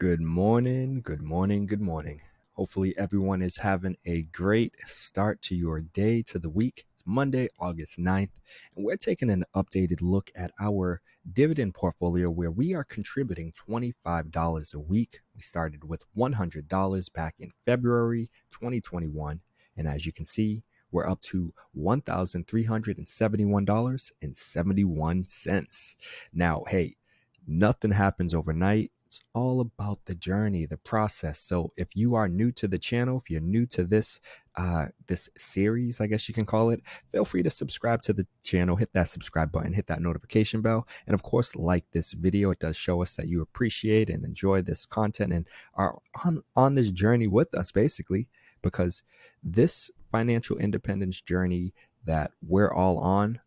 Good morning, good morning, good morning. Hopefully, everyone is having a great start to your day, to the week. It's Monday, August 9th, and we're taking an updated look at our dividend portfolio where we are contributing $25 a week. We started with $100 back in February 2021, and as you can see, we're up to $1,371.71. Now, hey, nothing happens overnight. It's all about the journey, the process. So if you are new to the channel, if you're new to this series, I guess you can call it, feel free to subscribe to the channel, hit that subscribe button, hit that notification bell, and of course, like this video. It does show us that you appreciate and enjoy this content and are on this journey with us, basically, because this financial independence journey that we're all on,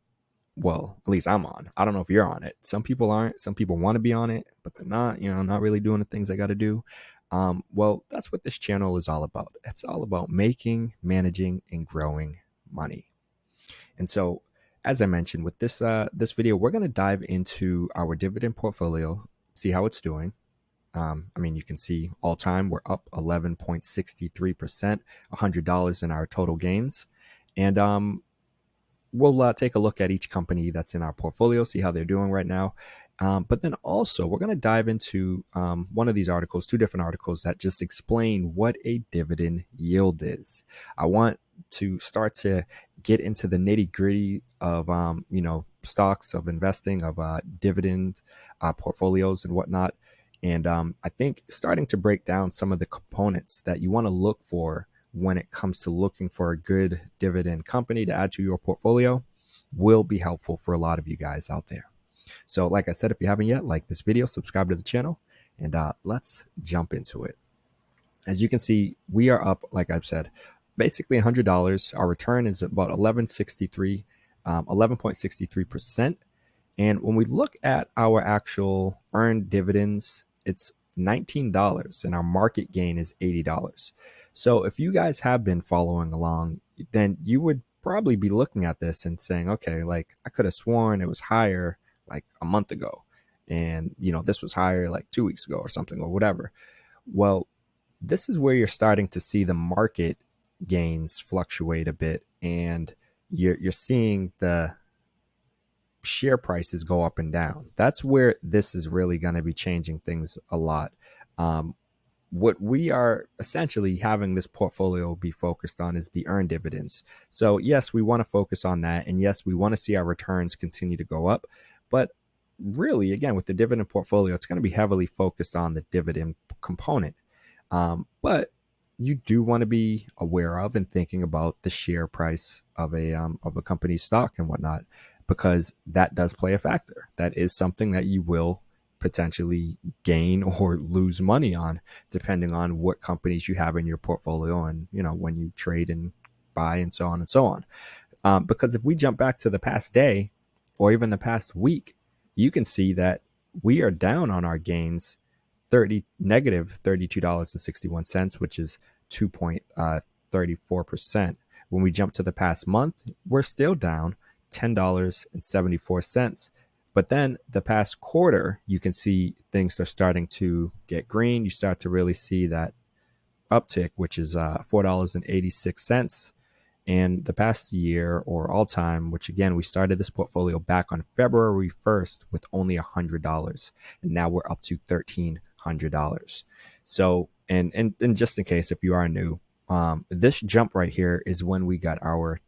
well, at least I'm on. I don't know if you're on it. Some people aren't. Some people want to be on it, but they're not, not really doing the things they got to do. Well, that's what this channel is all about. It's all about making, managing, and growing money. And so, as I mentioned, with this video, we're going to dive into our dividend portfolio, see how it's doing. You can see all time we're up 11.63%, $100 in our total gains. And we'll take a look at each company that's in our portfolio, see how they're doing right now. But then also, we're going to dive into one of these articles, two different articles that just explain what a dividend yield is. I want to start to get into the nitty gritty of, stocks, of investing, of dividend portfolios and whatnot. And I think starting to break down some of the components that you want to look for when it comes to looking for a good dividend company to add to your portfolio will be helpful for a lot of you guys out there. So like I said, if you haven't yet, like this video, subscribe to the channel, and let's jump into it. As you can see, we are up, like I've said, basically $100. Our return is about 11.63%. And when we look at our actual earned dividends, it's $19 and our market gain is $80. So if you guys have been following along, then you would probably be looking at this and saying, okay, like I could have sworn it was higher like a month ago. And, this was higher like 2 weeks ago or something or whatever. Well, this is where you're starting to see the market gains fluctuate a bit, and you're seeing the share prices go up and down. That's where this is really going to be changing things a lot. What we are essentially having this portfolio be focused on is the earned dividends. So yes, we want to focus on that. And yes, we want to see our returns continue to go up. But really, again, with the dividend portfolio, it's going to be heavily focused on the dividend component. But you do want to be aware of and thinking about the share price of a company's stock and whatnot, because that does play a factor. That is something that you will potentially gain or lose money on, depending on what companies you have in your portfolio and, when you trade and buy and so on and so on. Because if we jump back to the past day or even the past week, you can see that we are down on our gains negative $32.61, which is 2.34%. When we jump to the past month, we're still down $10.74. But then the past quarter, you can see things are starting to get green. You start to really see that uptick, which is $4.86. And the past year or all time, which again, we started this portfolio back on February 1st with only $100. And now we're up to $1,300. So, and just in case, if you are new, this jump right here is when we got our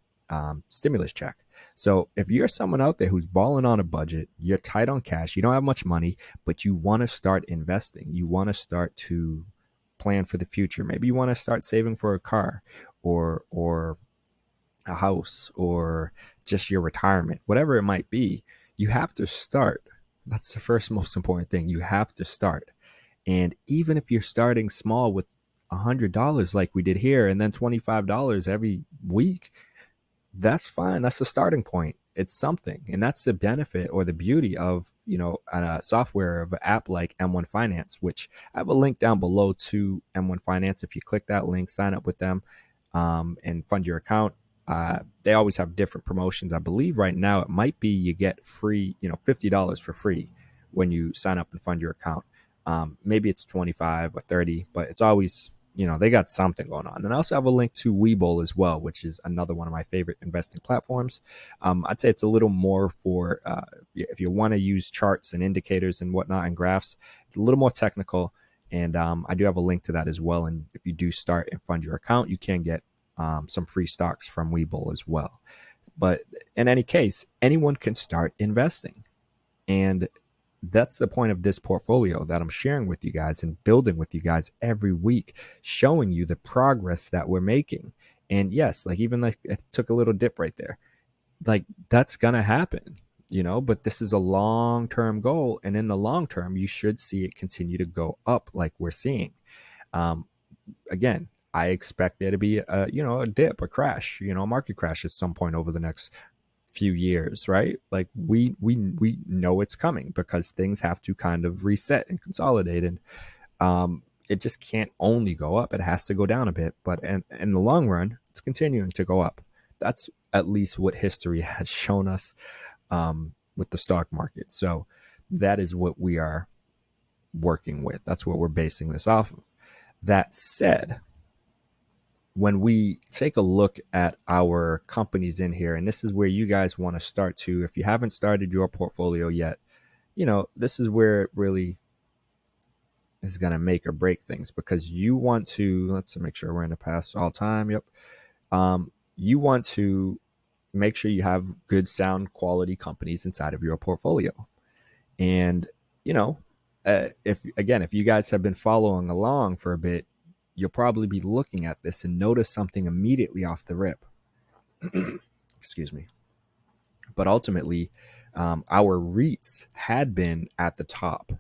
stimulus check. So if you're someone out there who's balling on a budget, you're tight on cash, you don't have much money, but you want to start investing, you want to start to plan for the future. Maybe you want to start saving for a car or a house or just your retirement, whatever it might be, you have to start. That's the first most important thing. You have to start. And even if you're starting small with $100 like we did here and then $25 every week, that's fine. That's the starting point. It's something. And that's the benefit or the beauty of, a software of an app like M1 Finance, which I have a link down below to M1 Finance. If you click that link, sign up with them and fund your account. They always have different promotions. I believe right now it might be you get free, $50 for free when you sign up and fund your account. Maybe it's 25 or 30, but it's always, they got something going on. And I also have a link to Webull as well, which is another one of my favorite investing platforms. I'd say it's a little more for if you want to use charts and indicators and whatnot and graphs. It's a little more technical. And I do have a link to that as well. And if you do start and fund your account, you can get some free stocks from Webull as well. But in any case, anyone can start investing. And that's the point of this portfolio that I'm sharing with you guys and building with you guys every week, showing you the progress that we're making. And yes, like even like it took a little dip right there. Like that's going to happen, but this is a long-term goal. And in the long term, you should see it continue to go up like we're seeing. Um, Again, I expect there to be a dip, a crash, a market crash at some point over the next few years, right? Like we know it's coming because things have to kind of reset and consolidate, and it just can't only go up; it has to go down a bit. But in the long run, it's continuing to go up. That's at least what history has shown us with the stock market. So that is what we are working with. That's what we're basing this off of. That said, when we take a look at our companies in here, and this is where you guys want to start to, if you haven't started your portfolio yet, this is where it really is going to make or break things, because you want to, let's make sure we're in the past all time. Yep. You want to make sure you have good sound quality companies inside of your portfolio. And, if you guys have been following along for a bit, you'll probably be looking at this and notice something immediately off the rip. Excuse me. But ultimately, our REITs had been at the top,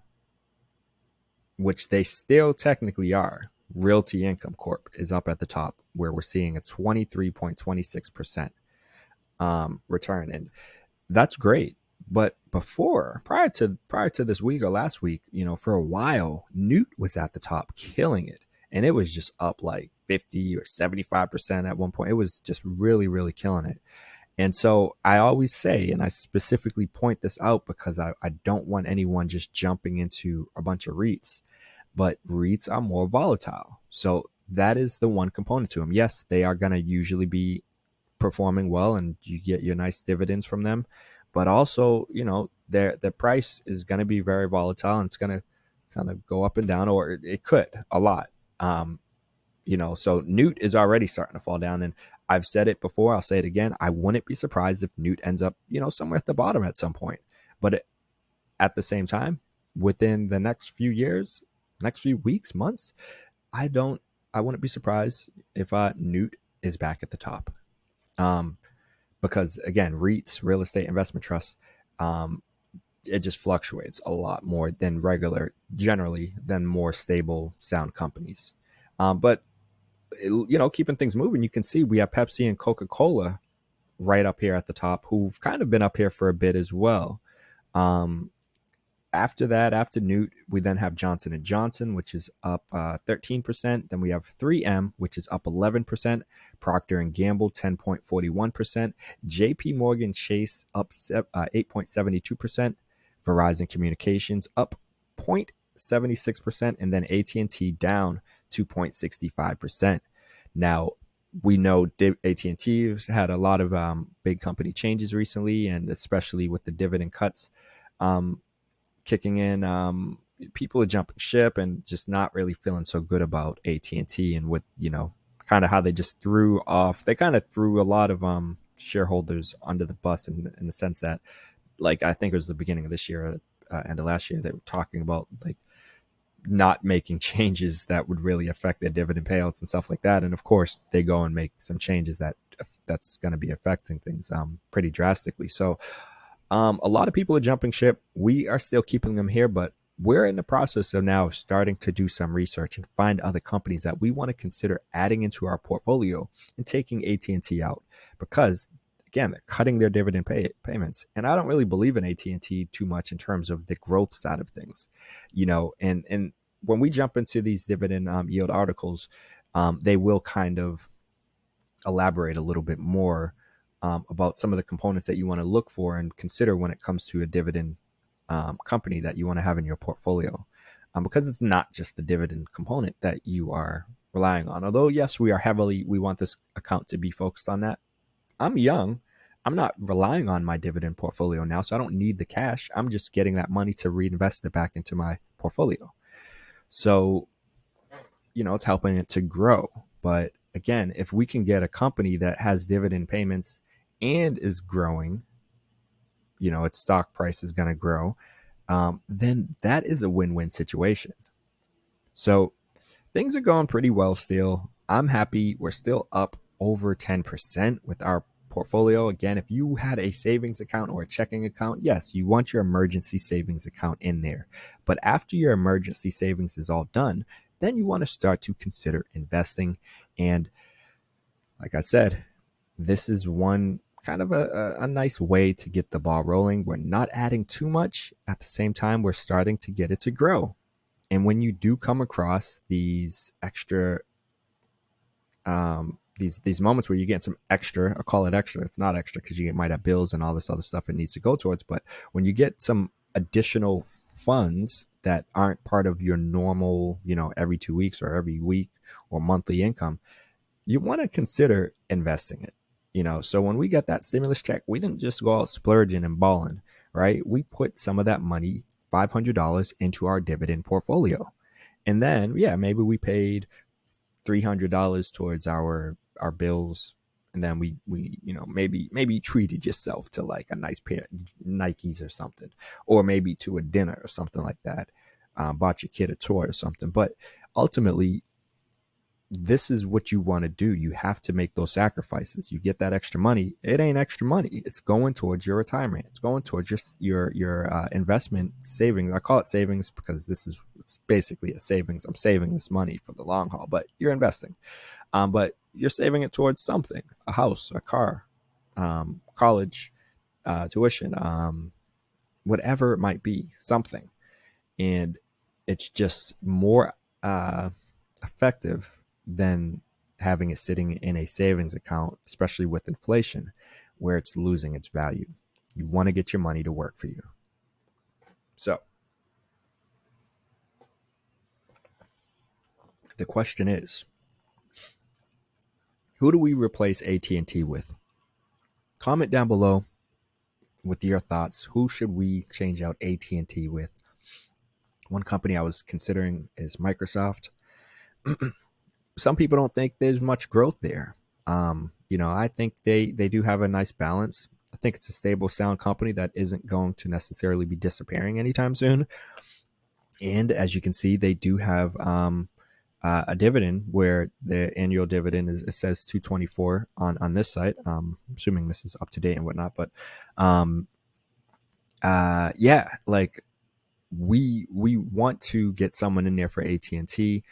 which they still technically are. Realty Income Corp is up at the top, where we're seeing a 23.26% return, and that's great. But prior to this week or last week, for a while, Newt was at the top, killing it, and it was just up like 50 or 75% at one point. It was just really, really killing it. And so I always say, and I specifically point this out because I don't want anyone just jumping into a bunch of REITs, but REITs are more volatile. So that is the one component to them. Yes, they are going to usually be performing well and you get your nice dividends from them, but also, their price is going to be very volatile, and it's going to kind of go up and down, or it could a lot. So Newt is already starting to fall down, and I've said it before, I'll say it again. I wouldn't be surprised if Newt ends up, somewhere at the bottom at some point. But at the same time, within the next few years, next few weeks, months, I wouldn't be surprised if Newt is back at the top. Because again, REITs, real estate investment trusts, it just fluctuates a lot more than generally than more stable, sound companies. But keeping things moving, you can see we have Pepsi and Coca-Cola right up here at the top, who've kind of been up here for a bit as well. After that, after Newt, we then have Johnson & Johnson, which is up 13%. Then we have 3M, which is up 11%. Procter & Gamble, 10.41%. JP Morgan Chase, up 8.72%. Verizon Communications, up 0.76%. And then AT&T, down 2.65%. Now, we know AT&T has had a lot of big company changes recently, and especially with the dividend cuts kicking in, people are jumping ship and just not really feeling so good about AT&T, and with kind of how they just threw a lot of shareholders under the bus in the sense that, like, I think it was the beginning of this year, end of last year, they were talking about like not making changes that would really affect their dividend payouts and stuff like that. And of course, they go and make some changes that's going to be affecting things pretty drastically. So a lot of people are jumping ship. We are still keeping them here, but we're in the process of now starting to do some research and find other companies that we want to consider adding into our portfolio and taking AT&T out, because again, they're cutting their dividend payments. And I don't really believe in AT&T too much in terms of the growth side of things, and when we jump into these dividend yield articles, they will kind of elaborate a little bit more about some of the components that you want to look for and consider when it comes to a dividend company that you want to have in your portfolio. because it's not just the dividend component that you are relying on. Although, yes, we want this account to be focused on that. I'm young. I'm not relying on my dividend portfolio now, so I don't need the cash. I'm just getting that money to reinvest it back into my portfolio. So, it's helping it to grow. But again, if we can get a company that has dividend payments and is growing, its stock price is going to grow, then that is a win-win situation. So things are going pretty well still. I'm happy. We're still up over 10% with our portfolio. Again, if you had a savings account or a checking account, yes, you want your emergency savings account in there. But after your emergency savings is all done, then you want to start to consider investing. And like I said, this is one kind of a nice way to get the ball rolling. We're not adding too much. At the same time, we're starting to get it to grow. And when you do come across these extra these moments where you get some extra, I'll call it extra, it's not extra because you might have bills and all this other stuff it needs to go towards, but when you get some additional funds that aren't part of your normal, every 2 weeks or every week or monthly income, you want to consider investing it. So when we got that stimulus check, we didn't just go out splurging and balling, right? We put some of that money, $500, into our dividend portfolio. And then, yeah, maybe we paid $300 towards our bills, and then we maybe treated yourself to like a nice pair of Nikes or something, or maybe to a dinner or something like that. Bought your kid a toy or something. But ultimately, this is what you want to do. You have to make those sacrifices. You get that extra money. It ain't extra money. It's going towards your retirement. It's going towards your investment savings. I call it savings because it's basically a savings. I'm saving this money for the long haul, but you're investing. But you're saving it towards something: a house, a car, college, tuition, whatever it might be, something. And it's just more effective than having it sitting in a savings account, especially with inflation, where it's losing its value. You want to get your money to work for you. So the question is, who do we replace AT&T with? Comment down below with your thoughts. Who should we change out AT&T with? One company I was considering is Microsoft. Some people don't think there's much growth there. I think they do have a nice balance. I think it's a stable, sound company that isn't going to necessarily be disappearing anytime soon. And as you can see, they do have a dividend where the annual dividend it says $2.24 on this site. I'm assuming this is up to date and whatnot, but yeah, like we want to get someone in there for AT&T.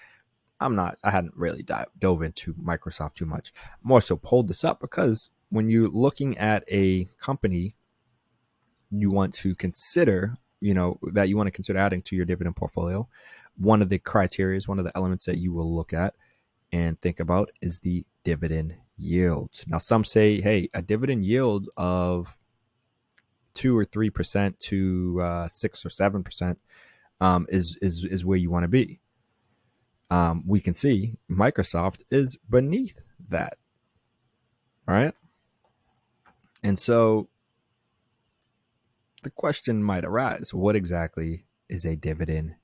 I hadn't really dove into Microsoft too much. More so pulled this up because when you're looking at a company, you want to consider, that you want to consider adding to your dividend portfolio. One of the criteria, one of the elements that you will look at and think about is the dividend yield. Now, some say, hey, a dividend yield of 2 or 3% to 6 or 7% is where you want to be. We can see Microsoft is beneath that. All right. And so the question might arise, what exactly is a dividend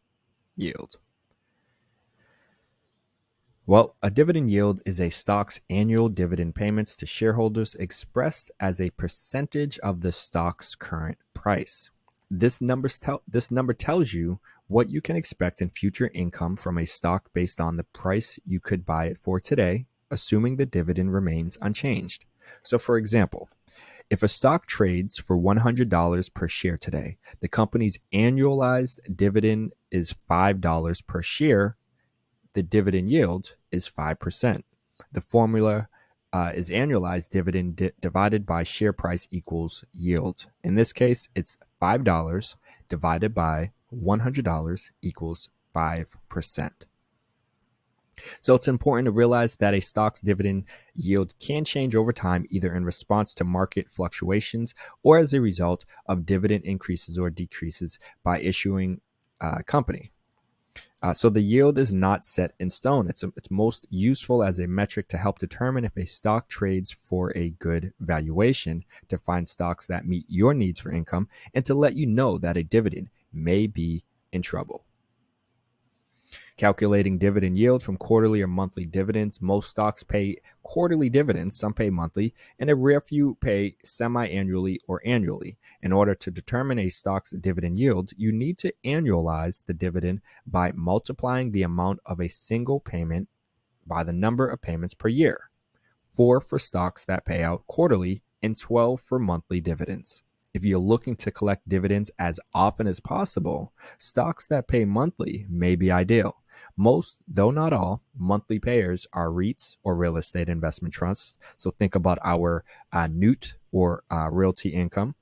yield? Well, a dividend yield is a stock's annual dividend payments to shareholders expressed as a percentage of the stock's current price. This number tells you what you can expect in future income from a stock based on the price you could buy it for today, assuming the dividend remains unchanged. So, for example, if a stock trades for $100 per share today, the company's annualized dividend is $5 per share. The dividend yield is 5%. The formula is annualized dividend divided by share price equals yield. In this case, it's $5 divided by $100 equals 5%. So it's important to realize that a stock's dividend yield can change over time, either in response to market fluctuations or as a result of dividend increases or decreases by issuing company. So the yield is not set in stone. It's most useful as a metric to help determine if a stock trades for a good valuation, to find stocks that meet your needs for income, and to let you know that a dividend may be in trouble. Calculating dividend yield from quarterly or monthly dividends. Most stocks pay quarterly dividends, some pay monthly, and a rare few pay semi-annually or annually. In order to determine a stock's dividend yield, you need to annualize the dividend by multiplying the amount of a single payment by the number of payments per year. 4 for stocks that pay out quarterly, and 12 for monthly dividends. If you're looking to collect dividends as often as possible, stocks that pay monthly may be ideal. Most, though not all, monthly payers are REITs or real estate investment trusts. So think about our NUT or realty income.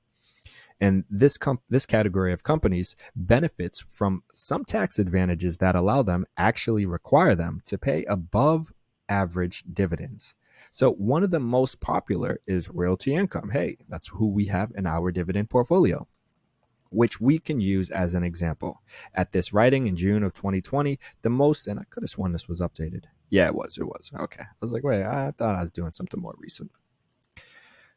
And this category of companies benefits from some tax advantages that allow them, actually require them, to pay above average dividends. So one of the most popular is realty income. Hey, that's who we have in our dividend portfolio, which we can use as an example. At this writing in June of 2020, the most, and I could have sworn this was updated. Yeah, it was. Okay. I was like, wait, I thought I was doing something more recent.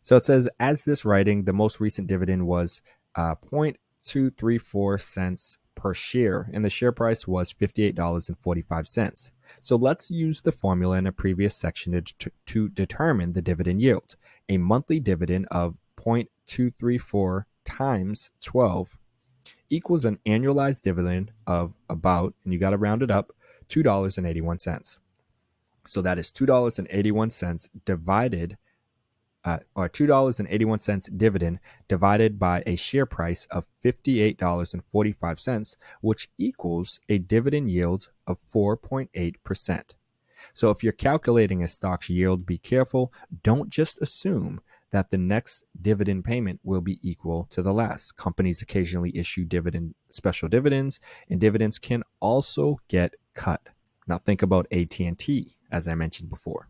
So it says, as this writing, the most recent dividend was 0.234 cents per share, and the share price was $58.45. So let's use the formula in a previous section to determine the dividend yield. A monthly dividend of 0.234 times 12 equals an annualized dividend of about, and you got to round it up, $2.81. So that is $2.81 divided or $2.81 dividend divided by a share price of $58.45, which equals a dividend yield of 4.8%. So if you're calculating a stock's yield, be careful. Don't just assume that the next dividend payment will be equal to the last. Companies occasionally issue special dividends, and dividends can also get cut. Now think about AT&T, as I mentioned before.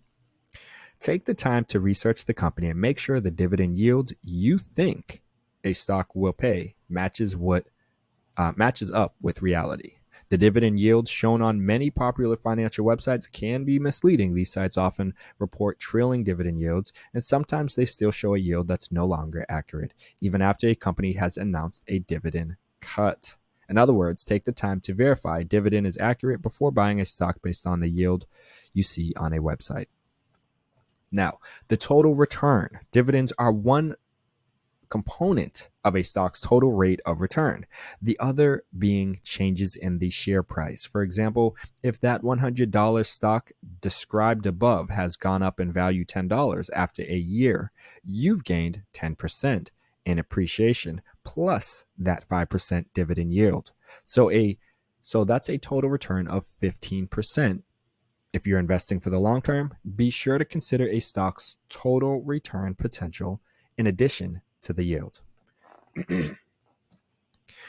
Take the time to research the company and make sure the dividend yield you think a stock will pay matches up with reality. The dividend yields shown on many popular financial websites can be misleading. These sites often report trailing dividend yields, and sometimes they still show a yield that's no longer accurate, even after a company has announced a dividend cut. In other words, take the time to verify dividend is accurate before buying a stock based on the yield you see on a website. Now, the total return. Dividends are one component of a stock's total rate of return, the other being changes in the share price. For example, if that $100 stock described above has gone up in value $10 after a year, you've gained 10% in appreciation plus that 5% dividend yield. So that's a total return of 15%. If you're investing for the long term, be sure to consider a stock's total return potential in addition to the yield.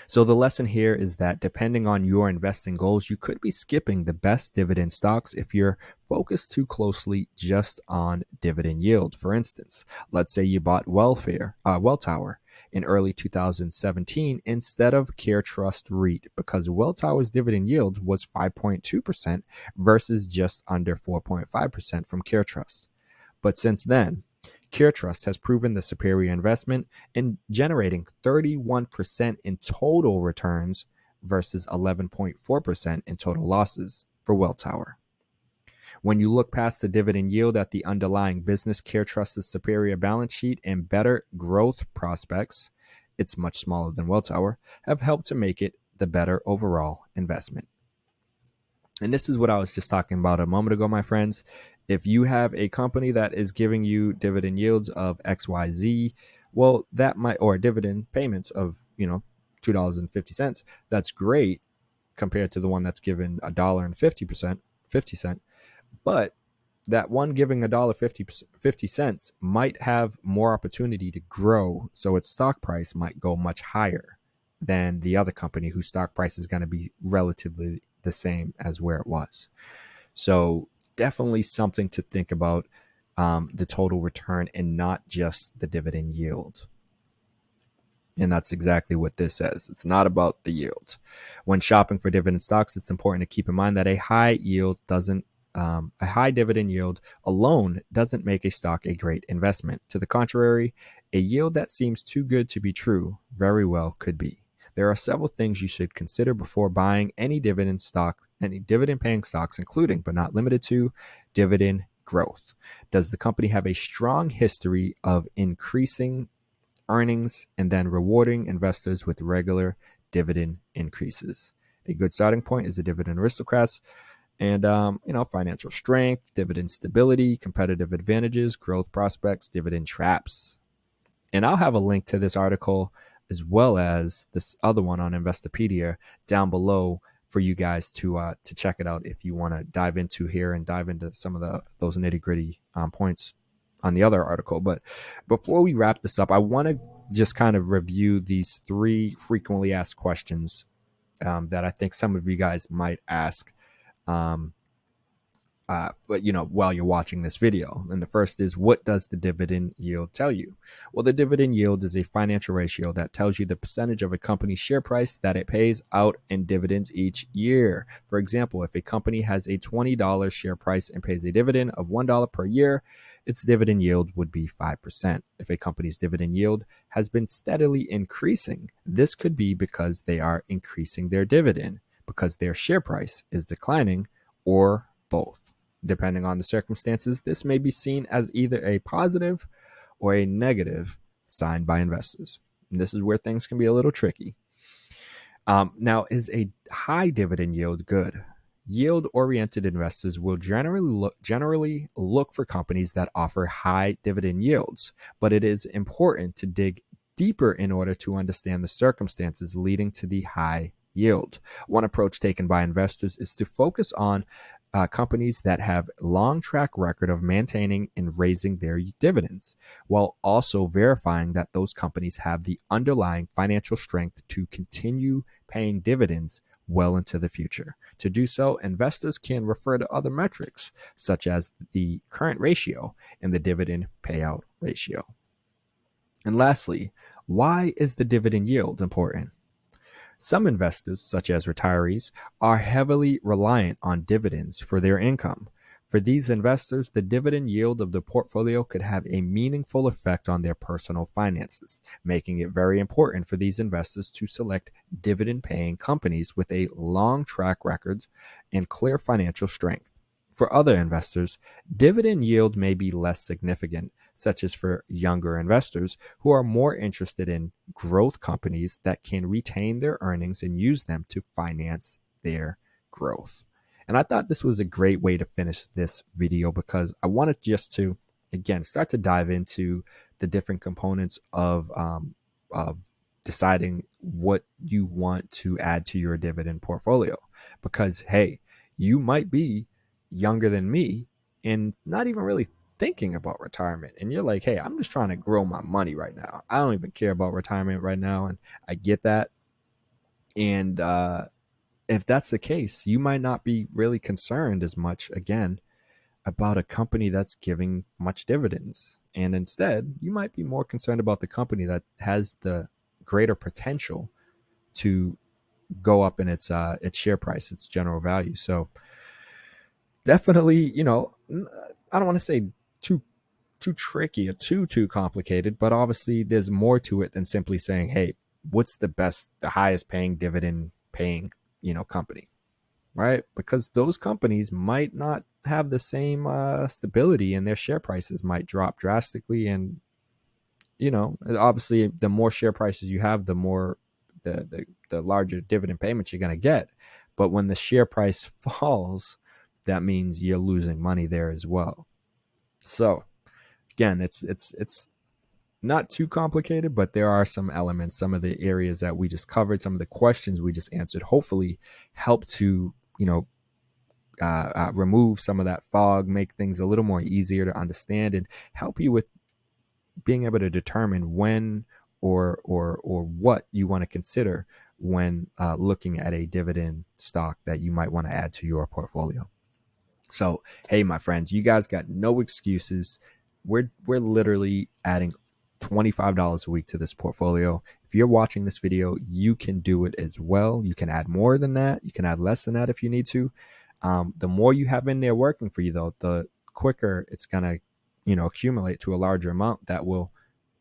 So the lesson here is that depending on your investing goals, you could be skipping the best dividend stocks if you're focused too closely just on dividend yield. For instance, let's say you bought Welltower in early 2017 instead of CareTrust REIT, because Welltower's dividend yield was 5.2% versus just under 4.5% from CareTrust. But since then, CareTrust has proven the superior investment in generating 31% in total returns versus 11.4% in total losses for Welltower. When you look past the dividend yield at the underlying business, CareTrust's superior balance sheet and better growth prospects, it's much smaller than Welltower, have helped to make it the better overall investment. And this is what I was just talking about a moment ago, my friends. If you have a company that is giving you dividend yields of XYZ, well, that might, or dividend payments of, $2.50, that's great compared to the one that's given $1.50. But that one giving $1.50 might have more opportunity to grow, so its stock price might go much higher than the other company whose stock price is going to be relatively the same as where it was. So definitely something to think about, the total return and not just the dividend yield. And that's exactly what this says. It's not about the yield. When shopping for dividend stocks, it's important to keep in mind that a high dividend yield alone doesn't make a stock a great investment. To the contrary, a yield that seems too good to be true very well could be. There are several things you should consider before buying any dividend paying stocks, including but not limited to dividend growth. Does the company have a strong history of increasing earnings and then rewarding investors with regular dividend increases? A good starting point is the dividend aristocrats and financial strength, dividend stability, competitive advantages, growth prospects, dividend traps. And I'll have a link to this article as well as this other one on Investopedia down below for you guys to check it out if you want to dive into some of those nitty gritty points on the other article. But before we wrap this up, I want to just kind of review these 3 frequently asked questions that I think some of you guys might ask. Um, while you're watching this video. And the first is, what does the dividend yield tell you? Well, the dividend yield is a financial ratio that tells you the percentage of a company's share price that it pays out in dividends each year. For example, if a company has a $20 share price and pays a dividend of $1 per year, its dividend yield would be 5%. If a company's dividend yield has been steadily increasing, this could be because they are increasing their dividend, because their share price is declining, or both. Depending on the circumstances, this may be seen as either a positive or a negative sign by investors. And this is where things can be a little tricky. Now, is a high dividend yield good? Yield-oriented investors will generally look for companies that offer high dividend yields, but it is important to dig deeper in order to understand the circumstances leading to the high yield. One approach taken by investors is to focus on companies that have long track record of maintaining and raising their dividends, while also verifying that those companies have the underlying financial strength to continue paying dividends well into the future. To do so, investors can refer to other metrics, such as the current ratio and the dividend payout ratio. And lastly, why is the dividend yield important? Some investors, such as retirees, are heavily reliant on dividends for their income. For these investors, the dividend yield of the portfolio could have a meaningful effect on their personal finances, making it very important for these investors to select dividend-paying companies with a long track record and clear financial strength. For other investors, dividend yield may be less significant, such as for younger investors who are more interested in growth companies that can retain their earnings and use them to finance their growth. And I thought this was a great way to finish this video because I wanted just to, again, start to dive into the different components of deciding what you want to add to your dividend portfolio. Because, hey, you might be younger than me and not even really thinking about retirement, and you're like, hey, I'm just trying to grow my money right now. I don't even care about retirement right now, and I get that. And if that's the case, you might not be really concerned as much, again, about a company that's giving much dividends, and instead you might be more concerned about the company that has the greater potential to go up in its share price, its general value. So definitely, I don't want to say too tricky or too complicated, but obviously there's more to it than simply saying, hey, what's the highest paying dividend paying, company, right? Because those companies might not have the same stability, and their share prices might drop drastically. And obviously the more share prices you have, the more the larger dividend payments you're going to get. But when the share price falls, that means you're losing money there as well. So again, it's not too complicated, but there are some elements, some of the areas that we just covered, some of the questions we just answered, hopefully help to remove some of that fog, make things a little more easier to understand, and help you with being able to determine when or what you want to consider when looking at a dividend stock that you might want to add to your portfolio. So, hey, my friends, you guys got no excuses. We're literally adding $25 a week to this portfolio. if you're watching this video, you can do it as well. You can add more than that. You can add less than that if you need to. The more you have in there working for you, though, the quicker it's going to, accumulate to a larger amount that will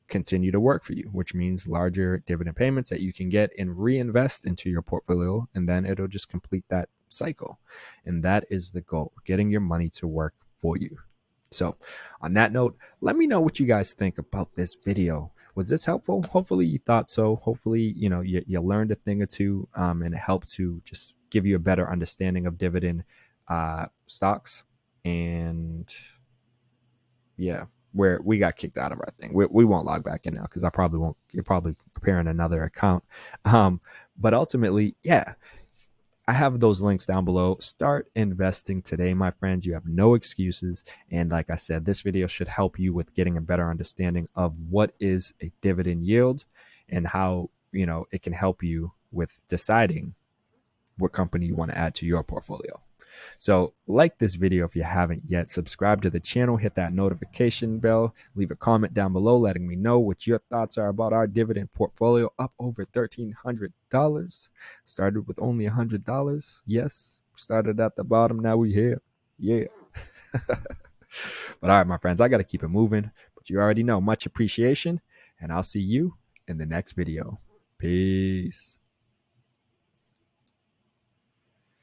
continue to work for you, which means larger dividend payments that you can get and reinvest into your portfolio. And then it'll just complete that cycle. And that is the goal, getting your money to work for you. So on that note, let me know what you guys think about this video. Was this helpful? Hopefully you thought so. Hopefully, you learned a thing or two, and it helped to just give you a better understanding of dividend stocks. And yeah, where we got kicked out of our thing. We won't log back in now because I probably won't. You're probably preparing another account. But ultimately, yeah, I have those links down below. Start investing today, my friends. You have no excuses. And like I said, this video should help you with getting a better understanding of what is a dividend yield and how, it can help you with deciding what company you want to add to your portfolio. So like this video if you haven't yet, subscribe to the channel, hit that notification bell, leave a comment down below letting me know what your thoughts are about our dividend portfolio, up over $1,300. Started with only $100. Yes, started at the bottom, now we here. Yeah. But all right, my friends, I got to keep it moving, but you already know, much appreciation, and I'll see you in the next video. Peace.